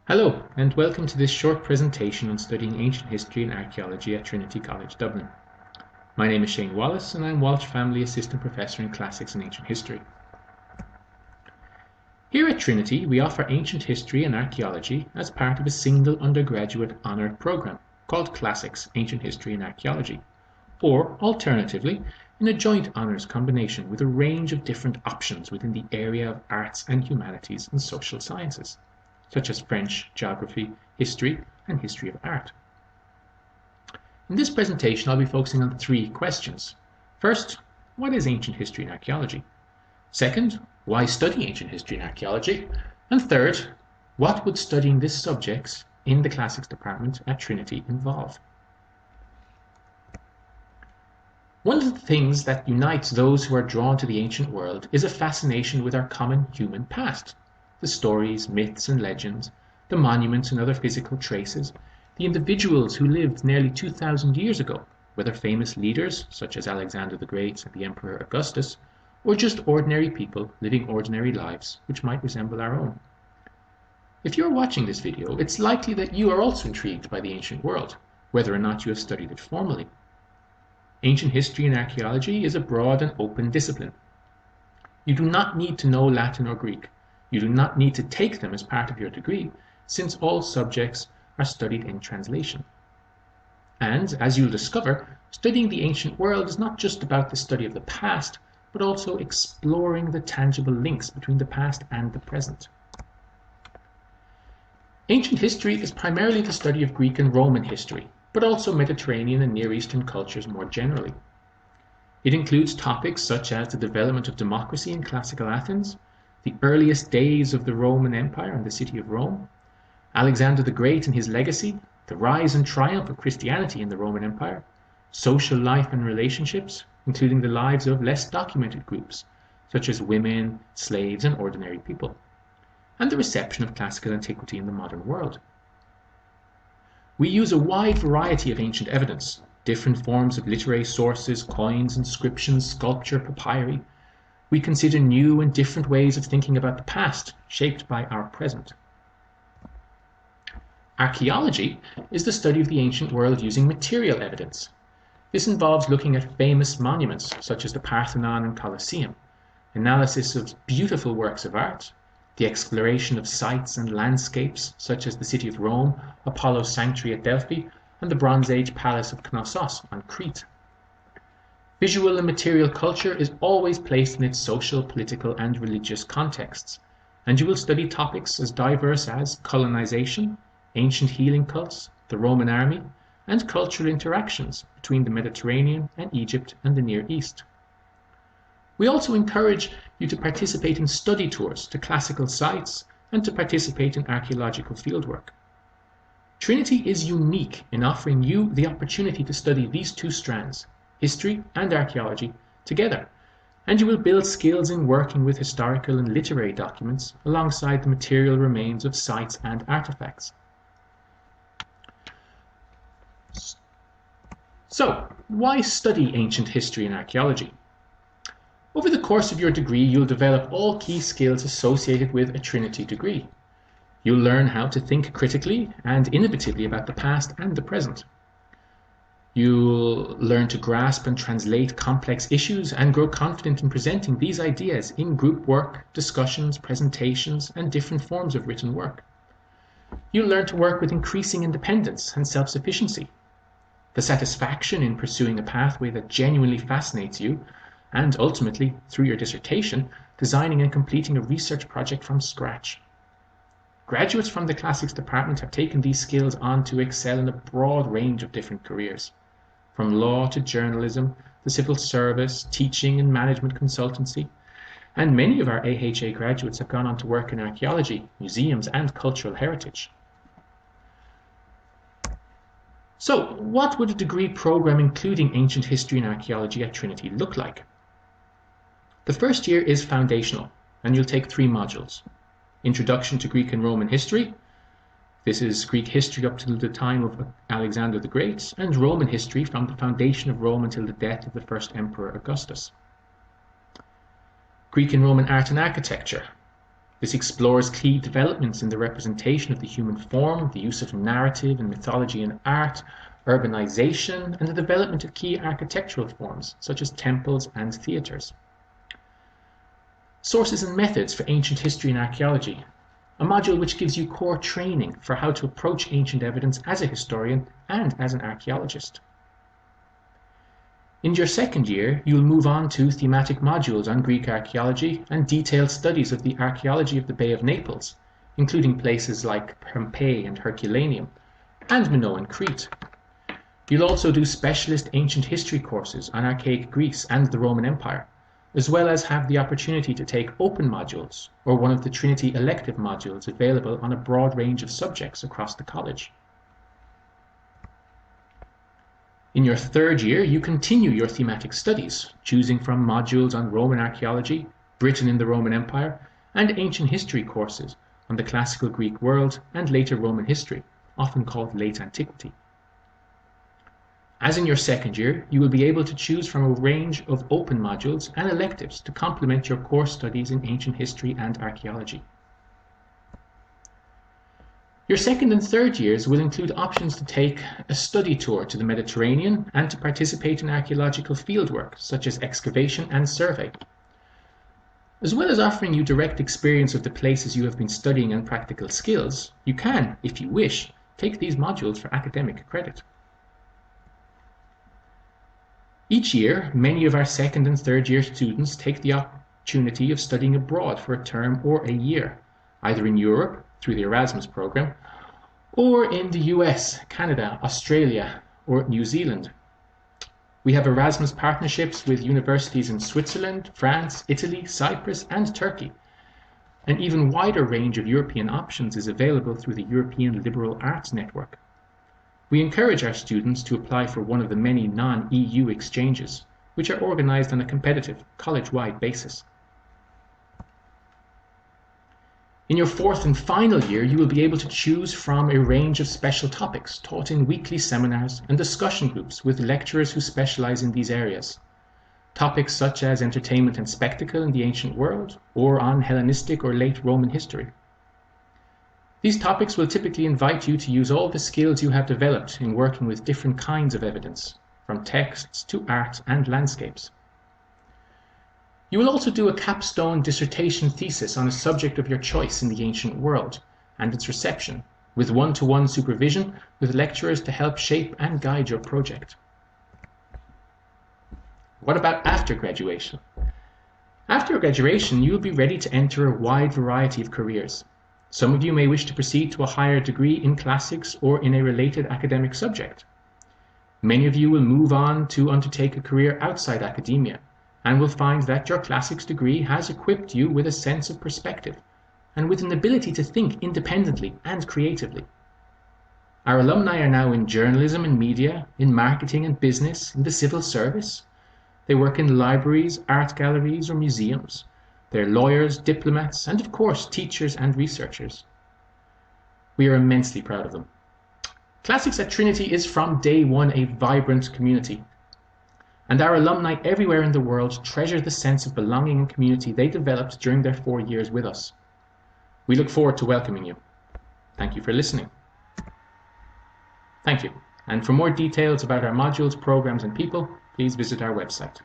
Hello, and welcome to this short presentation on studying ancient history and archaeology at Trinity College Dublin. My name is Shane Wallace, and I'm Walsh Family Assistant Professor in Classics and Ancient History. Here at Trinity, we offer ancient history and archaeology as part of a single undergraduate honour programme called Classics, Ancient History and Archaeology, or alternatively, in a joint honours combination with a range of different options within the area of arts and humanities and social sciences, such as French, geography, history, and history of art. In this presentation, I'll be focusing on three questions. First, what is ancient history and archaeology? Second, why study ancient history and archaeology? And third, what would studying these subjects in the classics department at Trinity involve? One of the things that unites those who are drawn to the ancient world is a fascination with our common human past. The stories, myths and legends, the monuments and other physical traces, the individuals who lived nearly 2,000 years ago, whether famous leaders such as Alexander the Great and the Emperor Augustus, or just ordinary people living ordinary lives which might resemble our own. If you're watching this video, it's likely that you are also intrigued by the ancient world, whether or not you have studied it formally. Ancient history and archaeology is a broad and open discipline. You do not need to know Latin or Greek. You do not need to take them as part of your degree, since all subjects are studied in translation. And, as you'll discover, studying the ancient world is not just about the study of the past, but also exploring the tangible links between the past and the present. Ancient history is primarily the study of Greek and Roman history, but also Mediterranean and Near Eastern cultures more generally. It includes topics such as the development of democracy in classical Athens, the earliest days of the Roman Empire and the city of Rome, Alexander the Great and his legacy, the rise and triumph of Christianity in the Roman Empire, social life and relationships, including the lives of less documented groups, such as women, slaves, and ordinary people, and the reception of classical antiquity in the modern world. We use a wide variety of ancient evidence, different forms of literary sources, coins, inscriptions, sculpture, papyri. We consider new and different ways of thinking about the past, shaped by our present. Archaeology is the study of the ancient world using material evidence. This involves looking at famous monuments, such as the Parthenon and Colosseum, analysis of beautiful works of art, the exploration of sites and landscapes, such as the city of Rome, Apollo's sanctuary at Delphi, and the Bronze Age palace of Knossos on Crete. Visual and material culture is always placed in its social, political, and religious contexts, and you will study topics as diverse as colonization, ancient healing cults, the Roman army, and cultural interactions between the Mediterranean and Egypt and the Near East. We also encourage you to participate in study tours to classical sites and to participate in archaeological fieldwork. Trinity is unique in offering you the opportunity to study these two strands, history and archaeology, together, and you will build skills in working with historical and literary documents alongside the material remains of sites and artefacts. So, why study ancient history and archaeology? Over the course of your degree, you'll develop all key skills associated with a Trinity degree. You'll learn how to think critically and innovatively about the past and the present. You'll learn to grasp and translate complex issues and grow confident in presenting these ideas in group work, discussions, presentations, and different forms of written work. You'll learn to work with increasing independence and self-sufficiency, the satisfaction in pursuing a pathway that genuinely fascinates you, and ultimately, through your dissertation, designing and completing a research project from scratch. Graduates from the Classics department have taken these skills on to excel in a broad range of different careers, from law to journalism, the civil service, teaching and management consultancy, and many of our AHA graduates have gone on to work in archaeology, museums and cultural heritage. So, what would a degree program including ancient history and archaeology at Trinity look like? The first year is foundational, and you'll take 3 modules. Introduction to Greek and Roman history. This is Greek history up to the time of Alexander the Great, and Roman history from the foundation of Rome until the death of the first Emperor Augustus. Greek and Roman art and architecture. This explores key developments in the representation of the human form, the use of narrative and mythology in art, urbanization, and the development of key architectural forms, such as temples and theatres. Sources and methods for ancient history and archaeology, a module which gives you core training for how to approach ancient evidence as a historian and as an archaeologist. In your second year, you will move on to thematic modules on Greek archaeology and detailed studies of the archaeology of the Bay of Naples, including places like Pompeii and Herculaneum, and Minoan Crete. You'll also do specialist ancient history courses on archaic Greece and the Roman Empire, as well as have the opportunity to take open modules or one of the Trinity elective modules available on a broad range of subjects across the college. In your third year, you continue your thematic studies, choosing from modules on Roman archaeology, Britain in the Roman Empire, and ancient history courses on the classical Greek world and later Roman history, often called late antiquity. As in your second year, you will be able to choose from a range of open modules and electives to complement your core studies in ancient history and archaeology. Your second and third years will include options to take a study tour to the Mediterranean and to participate in archaeological fieldwork, such as excavation and survey. As well as offering you direct experience of the places you have been studying and practical skills, you can, if you wish, take these modules for academic credit. Each year, many of our second and third year students take the opportunity of studying abroad for a term or a year, either in Europe, through the Erasmus program, or in the US, Canada, Australia, or New Zealand. We have Erasmus partnerships with universities in Switzerland, France, Italy, Cyprus, and Turkey. An even wider range of European options is available through the European Liberal Arts Network. We encourage our students to apply for one of the many non-EU exchanges, which are organized on a competitive, college-wide basis. In your fourth and final year, you will be able to choose from a range of special topics taught in weekly seminars and discussion groups with lecturers who specialize in these areas. Topics such as entertainment and spectacle in the ancient world, or on Hellenistic or late Roman history. These topics will typically invite you to use all the skills you have developed in working with different kinds of evidence, from texts to art and landscapes. You will also do a capstone dissertation thesis on a subject of your choice in the ancient world and its reception, with one-to-one supervision with lecturers to help shape and guide your project. What about after graduation? After graduation, you will be ready to enter a wide variety of careers. Some of you may wish to proceed to a higher degree in classics or in a related academic subject. Many of you will move on to undertake a career outside academia, and will find that your classics degree has equipped you with a sense of perspective and with an ability to think independently and creatively. Our alumni are now in journalism and media, in marketing and business, in the civil service. They work in libraries, art galleries, or museums. They're lawyers, diplomats, and of course, teachers and researchers. We are immensely proud of them. Classics at Trinity is from day one a vibrant community, and our alumni everywhere in the world treasure the sense of belonging and community they developed during their 4 years with us. We look forward to welcoming you. Thank you for listening. Thank you. And for more details about our modules, programs, and people, please visit our website.